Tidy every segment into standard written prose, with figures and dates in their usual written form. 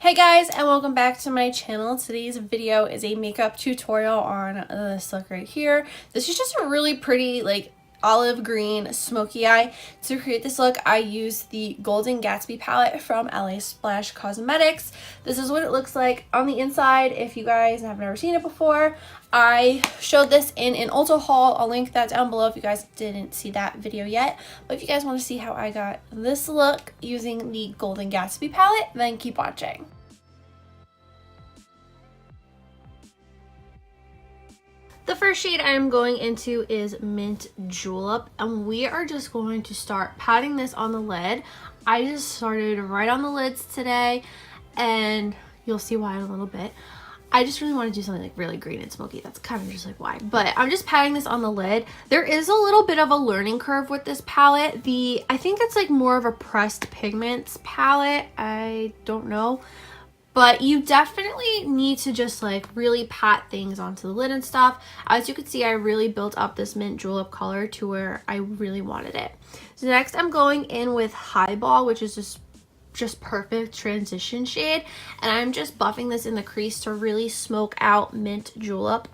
Hey guys, and welcome back to my channel. Today's video is a makeup tutorial on this look right here. This is just a really pretty like olive green smoky eye. To create this look, I used the Golden Gatsby palette from LA Splash Cosmetics. This is what it looks like on the inside if you guys have never seen it before. I showed this in an Ulta haul. I'll link that down below if you guys didn't see that video yet. But if you guys want to see how I got this look using the Golden Gatsby palette, then keep watching. The first shade I'm going into is Mint Julep, and we are just going to start patting this on the lid. I just started right on the lids today, and you'll see why in a little bit. I just really want to do something like really green and smoky. That's kind of just like why. But I'm just patting this on the lid. There is a little bit of a learning curve with this palette. I think it's like more of a pressed pigments palette. I don't know. But you definitely need to just like really pat things onto the lid and stuff. As you can see, I really built up this Mint Julep color to where I really wanted it. So next I'm going in with Highball, which is just perfect transition shade. And I'm just buffing this in the crease to really smoke out Mint Julep.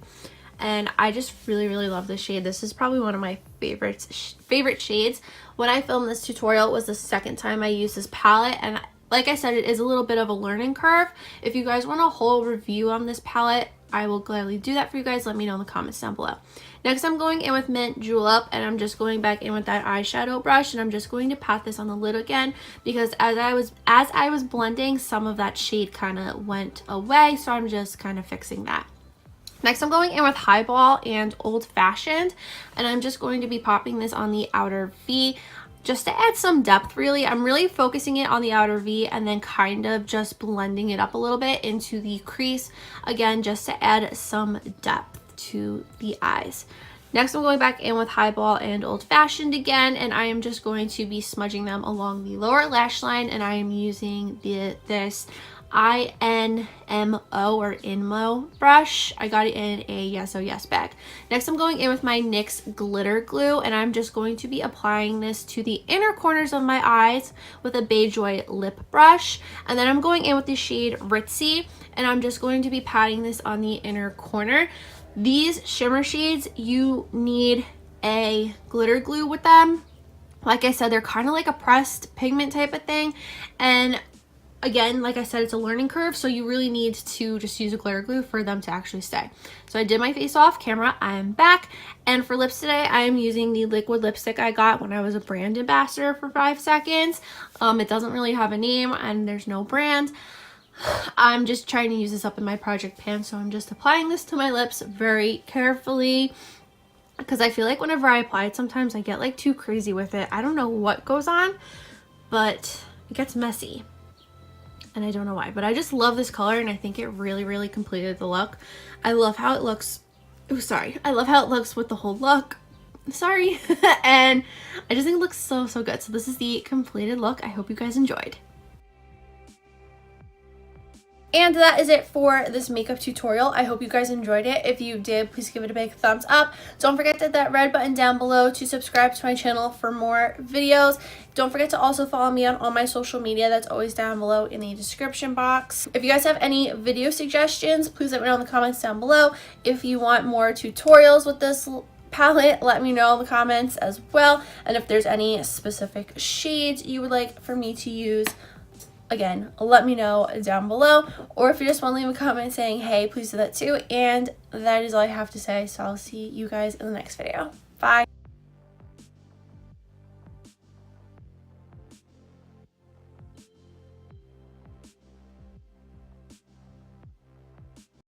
And I just really love this shade. This is probably one of my favorite shades. When I filmed this tutorial, it was the second time I used this palette, and like I said, it is a little bit of a learning curve. If you guys want a whole review on this palette, I will gladly do that for you guys. Let me know in the comments down below. Next, I'm going in with Mint Julep, and I'm just going back in with that eyeshadow brush, and I'm just going to pat this on the lid again because as I was blending, some of that shade kind of went away, so I'm just kind of fixing that. Next, I'm going in with Highball and Old Fashioned, and I'm just going to be popping this on the outer V. Just to add some depth, really. I'm really focusing it on the outer V and then kind of just blending it up a little bit into the crease. Again, just to add some depth to the eyes. Next, I'm going back in with Highball and Old Fashioned again, and I am just going to be smudging them along the lower lash line, and I am using this INMO or INMO brush. I got it in a Yes Oh Yes bag. Next, I'm going in with my NYX glitter glue, and I'm just going to be applying this to the inner corners of my eyes with a Beijoy lip brush. And then I'm going in with the shade Ritzy, and I'm just going to be patting this on the inner corner. These shimmer shades, you need a glitter glue with them. Like I said, they're kind of like a pressed pigment type of thing, and again, like I said, it's a learning curve, so you really need to just use a glitter glue for them to actually stay. So I did my face off camera. I am back. And for lips today, I am using the liquid lipstick I got when I was a brand ambassador for 5 seconds. It doesn't really have a name and there's no brand. I'm just trying to use this up in my project pan, so I'm just applying this to my lips very carefully because I feel like whenever I apply it, sometimes I get like too crazy with it. I don't know what goes on, but it gets messy. And I don't know why, but I just love this color, and I think it really completed the look. I love how it looks. Oh, sorry. I love how it looks with the whole look. Sorry. And I just think it looks so good. So this is the completed look. I hope you guys enjoyed. And that is it for this makeup tutorial. I hope you guys enjoyed it. If you did, please give it a big thumbs up. Don't forget to hit that red button down below to subscribe to my channel for more videos. Don't forget to also follow me on all my social media. That's always down below in the description box. If you guys have any video suggestions, please let me know in the comments down below. If you want more tutorials with this palette, let me know in the comments as well. And if there's any specific shades you would like for me to use, again, let me know down below. Or if you just want to leave a comment saying hey, please do that too. And that is all I have to say, so I'll see you guys in the next video. Bye.